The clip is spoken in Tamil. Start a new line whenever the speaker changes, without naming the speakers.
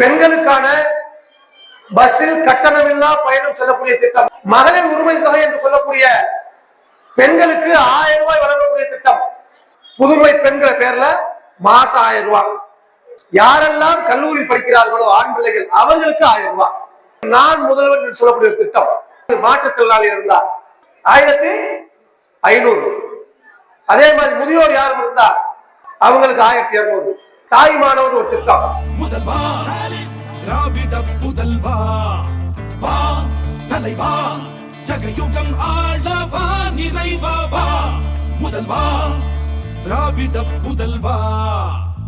பெண்களுக்கான பஸ்ஸில் கட்டணமில்லா பயணம் செல்லக்கூடிய திட்டம், மகளிர் உரிமை தொகை என்று சொல்லக்கூடிய பெண்களுக்கு 1000 ரூபாய் வழங்கக்கூடிய திட்டம், புதுமை பெண்கள் பேர்ல மாசம் 1000 ரூபாய். யாரெல்லாம் கல்லூரி படிக்கிறார்களோ ஆண் பிள்ளைகள் அவர்களுக்கு 1000 ரூபாய். நான் முதல்வர் என்று சொல்லக்கூடிய திட்டம், மாற்றுத்திறனாளி இருந்தார் 1500. அதே மாதிரி முதியோர் யாரும் இருந்தா அவங்களுக்கு 1200. தாய் மாணவர் ஒரு திட்டம்.
முதல்வா திராவிட புதல்வா வா தலைவா ஜகயுகம் ஆளவா நிறைவா வா முதல்வா திராவிட புதல்வா.